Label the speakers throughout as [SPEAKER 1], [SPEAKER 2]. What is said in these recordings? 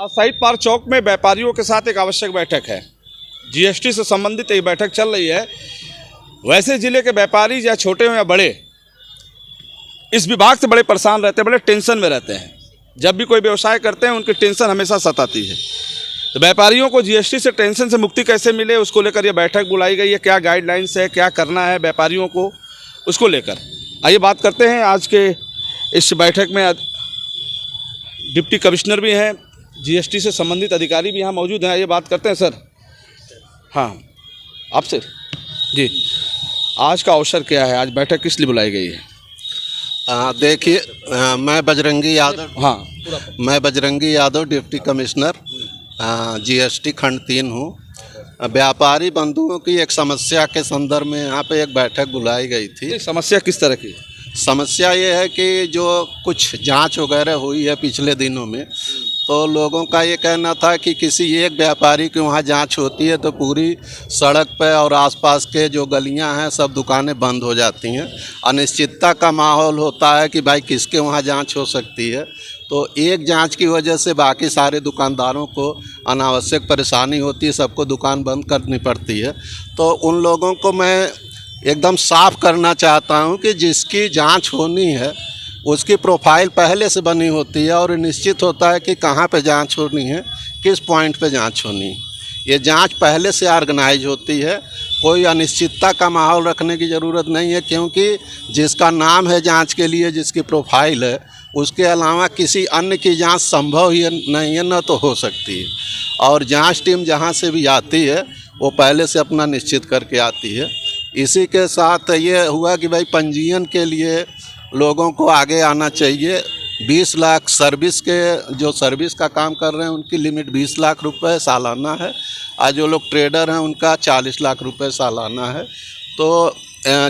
[SPEAKER 1] आज शहीद पार्क चौक में व्यापारियों के साथ एक आवश्यक बैठक है। जीएसटी से संबंधित एक बैठक चल रही है। वैसे जिले के व्यापारी या छोटे हो या बड़े, इस विभाग से बड़े परेशान रहते हैं, बड़े टेंशन में रहते हैं। जब भी कोई व्यवसाय करते हैं उनकी टेंशन हमेशा सताती है। तो व्यापारियों को जीएसटी से टेंशन से मुक्ति कैसे मिले, उसको लेकर यह बैठक बुलाई गई है। क्या गाइडलाइंस है, क्या करना है व्यापारियों को, उसको लेकर आइए बात करते हैं। आज के इस बैठक में डिप्टी कमिश्नर भी हैं, जीएसटी से संबंधित अधिकारी भी यहाँ मौजूद हैं। ये बात करते हैं सर। हाँ, आपसे जी, आज का अवसर क्या है, आज बैठक किस लिए बुलाई गई है?
[SPEAKER 2] देखिए, मैं बजरंगी यादव,
[SPEAKER 1] हाँ,
[SPEAKER 2] मैं Bajrangi Yadav deputy commissioner GST खंड 3 हूँ। व्यापारी बंधुओं की एक समस्या के संदर्भ में यहाँ पे एक बैठक बुलाई गई थी।
[SPEAKER 1] समस्या किस तरह की?
[SPEAKER 2] समस्या ये है कि जो कुछ जांच वगैरह हुई है पिछले दिनों में, तो लोगों का ये कहना था कि किसी एक व्यापारी की वहाँ जांच होती है तो पूरी सड़क पे और आसपास के जो गलियां हैं सब दुकानें बंद हो जाती हैं। अनिश्चितता का माहौल होता है कि भाई किसके वहाँ जांच हो सकती है। तो एक जांच की वजह से बाकी सारे दुकानदारों को अनावश्यक परेशानी होती है, सबको दुकान बंद करनी पड़ती है। तो उन लोगों को मैं एकदम साफ करना चाहता हूँ कि जिसकी जांच होनी है उसकी प्रोफाइल पहले से बनी होती है और निश्चित होता है कि कहाँ पे जांच होनी है, किस पॉइंट पे जांच होनी है। ये जांच पहले से ऑर्गेनाइज होती है, कोई अनिश्चितता का माहौल रखने की ज़रूरत नहीं है, क्योंकि जिसका नाम है जांच के लिए, जिसकी प्रोफाइल है, उसके अलावा किसी अन्य की जांच संभव ही नहीं है, न तो हो सकती है। और जांच टीम जहां से भी आती है वो पहले से अपना निश्चित करके आती है। इसी के साथ ये हुआ कि भाई पंजीयन के लिए लोगों को आगे आना चाहिए। 20 लाख सर्विस के, जो सर्विस का काम कर रहे हैं उनकी लिमिट 20 लाख रुपए सालाना है। आज जो लोग ट्रेडर हैं उनका 40 लाख रुपए सालाना है। तो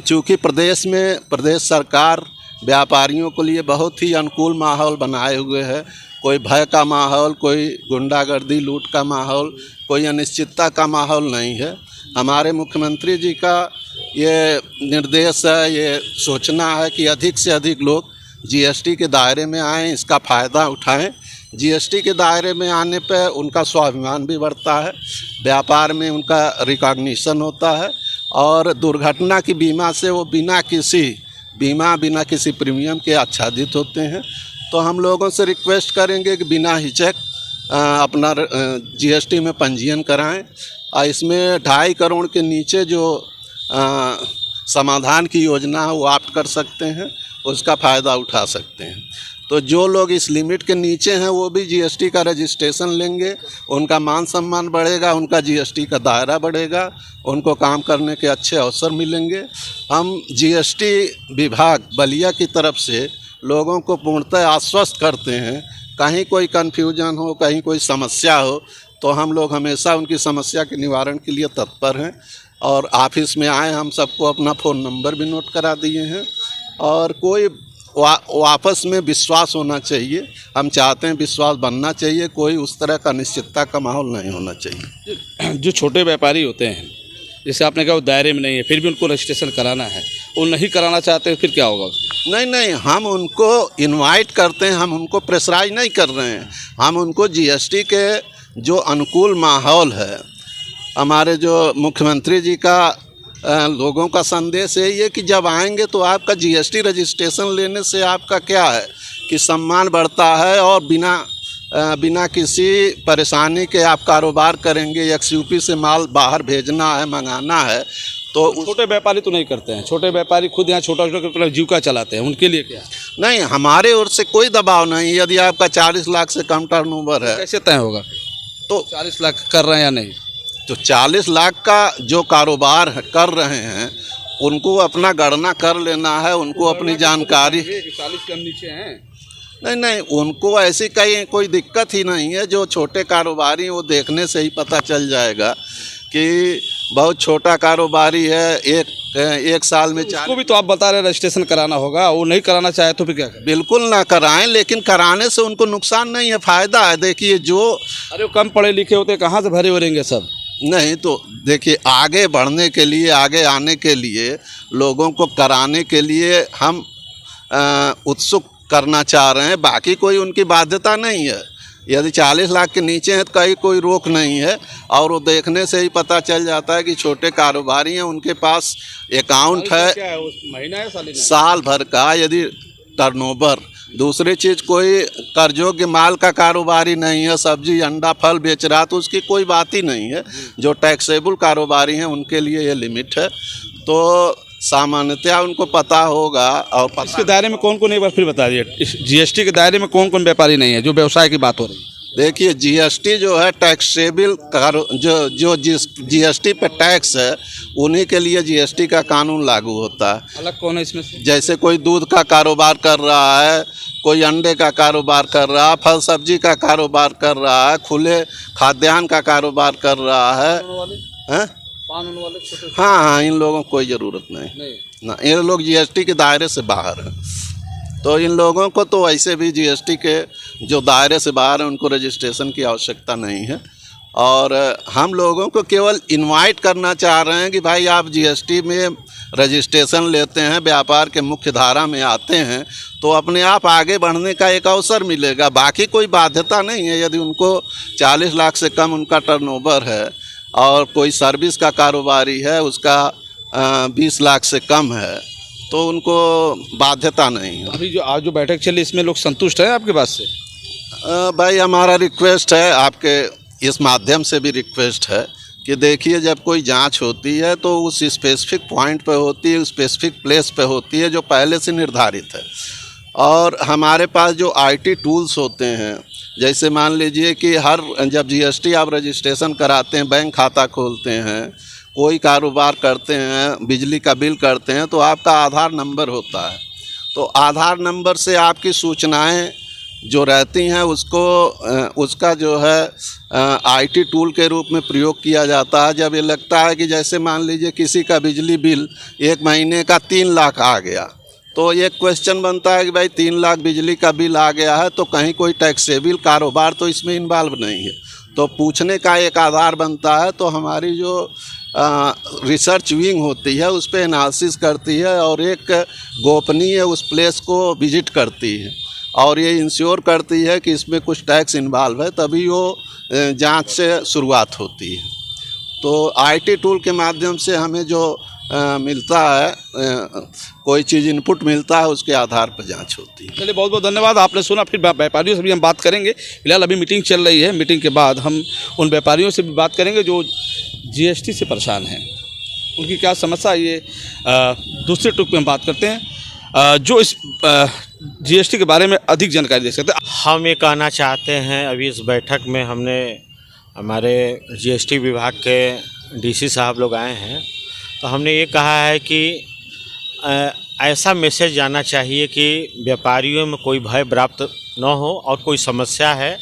[SPEAKER 2] चूँकि प्रदेश सरकार व्यापारियों के लिए बहुत ही अनुकूल माहौल बनाए हुए है। कोई भय का माहौल, कोई गुंडागर्दी लूट का माहौल, कोई अनिश्चितता का माहौल नहीं है। हमारे मुख्यमंत्री जी का ये निर्देश है, ये सोचना है कि अधिक से अधिक लोग जीएसटी के दायरे में आएँ, इसका फ़ायदा उठाएं। जीएसटी के दायरे में आने पर उनका स्वाभिमान भी बढ़ता है, व्यापार में उनका रिकॉग्निशन होता है और दुर्घटना की बीमा से वो बिना किसी प्रीमियम के आच्छादित होते हैं। तो हम लोगों से रिक्वेस्ट करेंगे कि बिना हिचक अपना जीएसटी में पंजीयन कराएं। इसमें 2.5 करोड़ के नीचे जो समाधान की योजना है वो ऑप्ट कर सकते हैं, उसका फ़ायदा उठा सकते हैं। तो जो लोग इस लिमिट के नीचे हैं वो भी जीएसटी का रजिस्ट्रेशन लेंगे, उनका मान सम्मान बढ़ेगा, उनका जीएसटी का दायरा बढ़ेगा, उनको काम करने के अच्छे अवसर मिलेंगे। हम जीएसटी विभाग बलिया की तरफ से लोगों को पूर्णतः आश्वस्त करते हैं, कहीं कोई कन्फ्यूजन हो, कहीं कोई समस्या हो तो हम लोग हमेशा उनकी समस्या के निवारण के लिए तत्पर हैं। और ऑफिस में आए, हम सबको अपना फ़ोन नंबर भी नोट करा दिए हैं। और कोई आपस में विश्वास होना चाहिए, हम चाहते हैं विश्वास बनना चाहिए, कोई उस तरह का अनिश्चितता का माहौल नहीं होना चाहिए।
[SPEAKER 1] जो छोटे व्यापारी होते हैं, जैसे आपने कहा वो दायरे में नहीं है, फिर भी उनको रजिस्ट्रेशन कराना है, वो नहीं कराना चाहते, फिर क्या होगा?
[SPEAKER 2] नहीं, हम उनको इनवाइट करते हैं, हम उनको प्रेशराइज नहीं कर रहे हैं। हम उनको जीएसटी के जो अनुकूल माहौल है, हमारे जो मुख्यमंत्री जी का लोगों का संदेश है ये कि जब आएंगे तो आपका जीएसटी रजिस्ट्रेशन लेने से आपका क्या है कि सम्मान बढ़ता है और बिना किसी परेशानी के आप कारोबार करेंगे। एक्सयूपी से माल बाहर भेजना है, मंगाना है, तो
[SPEAKER 1] छोटे व्यापारी तो नहीं करते हैं। छोटे व्यापारी खुद यहाँ छोटा छोटा जीविका चलाते हैं, उनके लिए क्या?
[SPEAKER 2] नहीं, हमारे ओर से कोई दबाव नहीं। यदि आपका 40 लाख से कम टर्नओवर है,
[SPEAKER 1] कैसे तय होगा तो 40 लाख कर रहे हैं या नहीं?
[SPEAKER 2] तो 40 लाख का जो कारोबार कर रहे हैं उनको अपना गणना कर लेना है, उनको अपनी जानकारी।
[SPEAKER 1] 40 के नीचे हैं?
[SPEAKER 2] नहीं, उनको ऐसी कहीं कोई दिक्कत ही नहीं है। जो छोटे कारोबारी वो देखने से ही पता चल जाएगा कि बहुत छोटा कारोबारी है, एक साल में
[SPEAKER 1] उसको भी तो आप बता रहे हैं रजिस्ट्रेशन कराना होगा, वो नहीं कराना चाहे तो फिर क्या करें?
[SPEAKER 2] बिल्कुल ना कराएं, लेकिन कराने से उनको नुकसान नहीं है, फ़ायदा है। देखिए
[SPEAKER 1] अरे वो कम पढ़े लिखे होते कहाँ से भरे भरेंगे सब?
[SPEAKER 2] नहीं, तो देखिए आगे बढ़ने के लिए, आगे आने के लिए, लोगों को कराने के लिए हम उत्सुक करना चाह रहे हैं। बाकी कोई उनकी बाध्यता नहीं है। यदि 40 लाख के नीचे हैं तो कहीं कोई रोक नहीं है। और वो देखने से ही पता चल जाता है कि छोटे कारोबारी हैं, उनके पास अकाउंट है,
[SPEAKER 1] क्या है उस महीना है साल
[SPEAKER 2] साल भर का यदि टर्नओवर। दूसरी चीज़, कोई कर्जयोग्य माल का कारोबारी नहीं है, सब्जी अंडा फल बेच रहा तो उसकी कोई बात ही नहीं है। जो टैक्सेबल कारोबारी हैं उनके लिए ये लिमिट है, तो सामान्यतः उनको पता होगा। और
[SPEAKER 1] इसके दायरे में कौन कौन, एक बार फिर बता दिए, इस जीएसटी के दायरे में कौन कौन व्यापारी नहीं है जो व्यवसाय की बात हो रही है?
[SPEAKER 2] देखिए, जीएसटी जो है टैक्सेबल जो जीएसटी पे टैक्स है उन्हीं के लिए जीएसटी का कानून लागू होता है।
[SPEAKER 1] अलग कौन है इसमें से?
[SPEAKER 2] जैसे कोई दूध का कारोबार कर रहा है, कोई अंडे का कारोबार कर रहा है, फल सब्जी का कारोबार कर रहा है, खुले खाद्यान्न का कारोबार कर रहा है, हैं?
[SPEAKER 1] पान वाले छोटे
[SPEAKER 2] हाँ हाँ, इन लोगों को कोई ज़रूरत नहीं ना, ये लोग जीएसटी के दायरे से बाहर हैं। तो इन लोगों को तो वैसे भी जीएसटी के जो दायरे से बाहर हैं उनको रजिस्ट्रेशन की आवश्यकता नहीं है। और हम लोगों को केवल इनवाइट करना चाह रहे हैं कि भाई आप जीएसटी में रजिस्ट्रेशन लेते हैं, व्यापार के मुख्य धारा में आते हैं, तो अपने आप आगे बढ़ने का एक अवसर मिलेगा। बाकी कोई बाध्यता नहीं है। यदि उनको 40 लाख से कम उनका टर्नओवर है और कोई सर्विस का कारोबारी है उसका 20 लाख से कम है, तो उनको बाध्यता नहीं है।
[SPEAKER 1] अभी जो आज जो बैठक चली इसमें लोग संतुष्ट हैं आपके बात से?
[SPEAKER 2] भाई, हमारा रिक्वेस्ट है, आपके इस माध्यम से भी रिक्वेस्ट है कि देखिए, जब कोई जांच होती है तो उस स्पेसिफिक पॉइंट पे होती है, स्पेसिफिक प्लेस पे होती है जो पहले से निर्धारित है। और हमारे पास जो आईटी टूल्स होते हैं, जैसे मान लीजिए कि जब जीएसटी आप रजिस्ट्रेशन कराते हैं, बैंक खाता खोलते हैं, कोई कारोबार करते हैं, बिजली का बिल करते हैं, तो आपका आधार नंबर होता है। तो आधार नंबर से आपकी सूचनाएं जो रहती हैं उसका जो है आईटी टूल के रूप में प्रयोग किया जाता है। जब ये लगता है कि जैसे मान लीजिए किसी का बिजली बिल 1 महीने का 3 लाख आ गया, तो ये क्वेश्चन बनता है कि भाई 3 लाख बिजली का बिल आ गया है, तो कहीं कोई टैक्सेबल कारोबार तो इसमें इन्वॉल्व नहीं है। तो पूछने का एक आधार बनता है। तो हमारी जो रिसर्च विंग होती है उस पर एनालिसिस करती है और एक गोपनीय उस प्लेस को विजिट करती है और ये इंश्योर करती है कि इसमें कुछ टैक्स इन्वॉल्व है, तभी वो जांच से शुरुआत होती है। तो आईटी टूल के माध्यम से हमें जो मिलता है, कोई चीज़ इनपुट मिलता है, उसके आधार पर जांच होती है।
[SPEAKER 1] चलिए, बहुत बहुत धन्यवाद। आपने सुना, फिर व्यापारियों से भी हम बात करेंगे। फिलहाल अभी मीटिंग चल रही है, मीटिंग के बाद हम उन व्यापारियों से भी बात करेंगे जो जीएसटी से परेशान हैं, उनकी क्या समस्या है। ये दूसरे टुक पे हम बात करते हैं जो इस जीएसटी के बारे में अधिक जानकारी दे सकते हैं।
[SPEAKER 3] हम ये कहना चाहते हैं, अभी इस बैठक में हमने हमारे जीएसटी विभाग के डीसी साहब लोग आए हैं, तो हमने ये कहा है कि ऐसा मैसेज जाना चाहिए कि व्यापारियों में कोई भय व्याप्त न हो और कोई समस्या है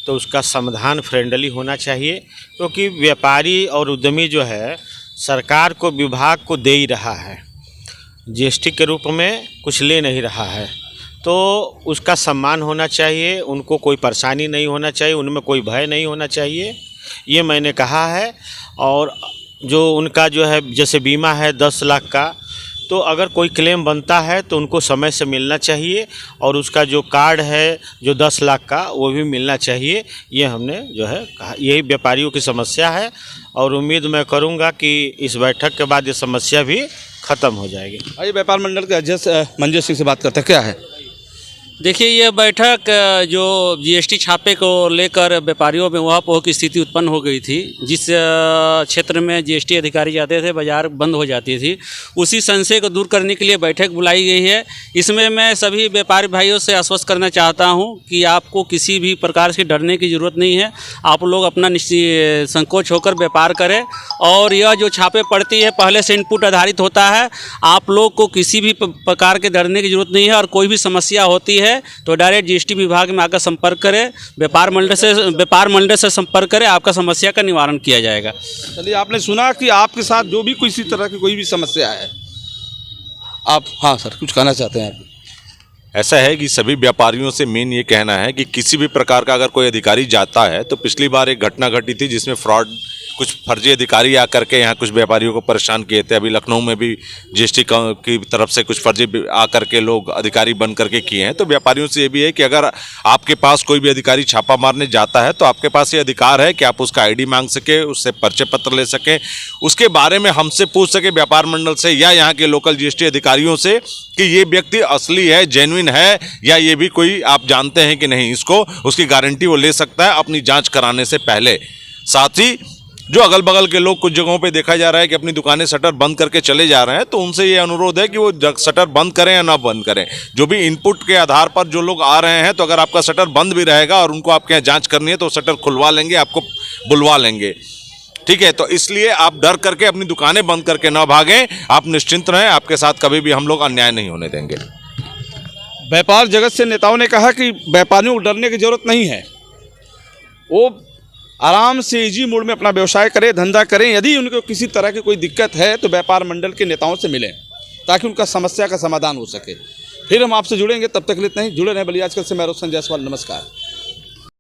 [SPEAKER 3] तो उसका समाधान फ्रेंडली होना चाहिए, क्योंकि व्यापारी और उद्यमी जो है सरकार को, विभाग को दे ही रहा है, जीएसटी के रूप में कुछ ले नहीं रहा है, तो उसका सम्मान होना चाहिए, उनको कोई परेशानी नहीं होना चाहिए, उनमें कोई भय नहीं होना चाहिए, ये मैंने कहा है। और जो उनका जो है जैसे बीमा है 10 लाख का, तो अगर कोई क्लेम बनता है तो उनको समय से मिलना चाहिए और उसका जो कार्ड है जो 10 लाख का वो भी मिलना चाहिए। ये हमने जो है कहा, यही व्यापारियों की समस्या है और उम्मीद मैं करूंगा कि इस बैठक के बाद ये समस्या भी ख़त्म हो जाएगी।
[SPEAKER 1] आइए व्यापार मंडल के अध्यक्ष मंजय सिंह से बात करते हैं, क्या है?
[SPEAKER 4] देखिए, ये बैठक जो जीएसटी छापे को लेकर व्यापारियों में उहापोह की स्थिति उत्पन्न हो गई थी। जिस क्षेत्र में जीएसटी अधिकारी जाते थे बाज़ार बंद हो जाती थी, उसी संशय को दूर करने के लिए बैठक बुलाई गई है। इसमें मैं सभी व्यापारी भाइयों से आश्वस्त करना चाहता हूं कि आपको किसी भी प्रकार से डरने की ज़रूरत नहीं है। आप लोग अपना संकोच होकर व्यापार करें और यह जो छापे पड़ती है पहले से इनपुट आधारित होता है। आप लोग को किसी भी प्रकार के डरने की ज़रूरत नहीं है और कोई भी समस्या होती है तो डायरेक्ट जीएसटी विभाग में आकर संपर्क करें, व्यापार मंडल से संपर्क करें, आपका समस्या का निवारण किया जाएगा।
[SPEAKER 1] चलिए, आपने सुना कि आपके साथ जो भी किसी तरह की कोई भी समस्या है, आप, हाँ सर, कुछ कहना चाहते हैं आप?
[SPEAKER 5] ऐसा है कि सभी व्यापारियों से मेन ये कहना है कि किसी भी प्रकार का अगर कोई अधिकारी जाता है, तो पिछली बार एक घटना घटी थी जिसमें फ्रॉड कुछ फर्जी अधिकारी आकर के यहाँ कुछ व्यापारियों को परेशान किए थे। अभी लखनऊ में भी जीएसटी की तरफ से कुछ फर्जी आकर के लोग अधिकारी बन करके किए हैं। तो व्यापारियों से ये भी है कि अगर आपके पास कोई भी अधिकारी छापा मारने जाता है तो आपके पास ये अधिकार है कि आप उसका आईडी मांग सके, उससे परिचय पत्र ले सकें, उसके बारे में हमसे पूछ सके व्यापार मंडल से या यहाँ के लोकल जीएसटी अधिकारियों से कि ये व्यक्ति असली है, जेन्युइन है, या ये भी कोई आप जानते हैं कि नहीं। इसको उसकी गारंटी वो ले सकता है अपनी जांच कराने से पहले। साथ ही जो अगल बगल के लोग कुछ जगहों पे देखा जा रहा है कि अपनी दुकानें शटर बंद करके चले जा रहे हैं, तो उनसे ये अनुरोध है कि वो शटर बंद करें या ना बंद करें। जो भी इनपुट के आधार पर जो लोग आ रहे हैं, तो अगर आपका शटर बंद भी रहेगा और उनको आपके यहाँ जांच करनी है तो शटर खुलवा लेंगे, आपको बुलवा लेंगे, ठीक है। तो इसलिए आप डर करके अपनी दुकानें बंद करके ना भागें, आप निश्चिंत रहें, आपके साथ कभी भी हम लोग अन्याय नहीं होने देंगे।
[SPEAKER 1] व्यापार जगत से नेताओं ने कहा कि व्यापारियों को डरने की जरूरत नहीं है, वो आराम से इजी मोड में अपना व्यवसाय करें, धंधा करें। यदि उनको किसी तरह की कोई दिक्कत है तो व्यापार मंडल के नेताओं से मिलें ताकि उनका समस्या का समाधान हो सके। फिर हम आपसे जुड़ेंगे, तब तक के लिए इतना ही। जुड़े रहें बलिया आजकल से। मैं रोशन जायसवाल, नमस्कार।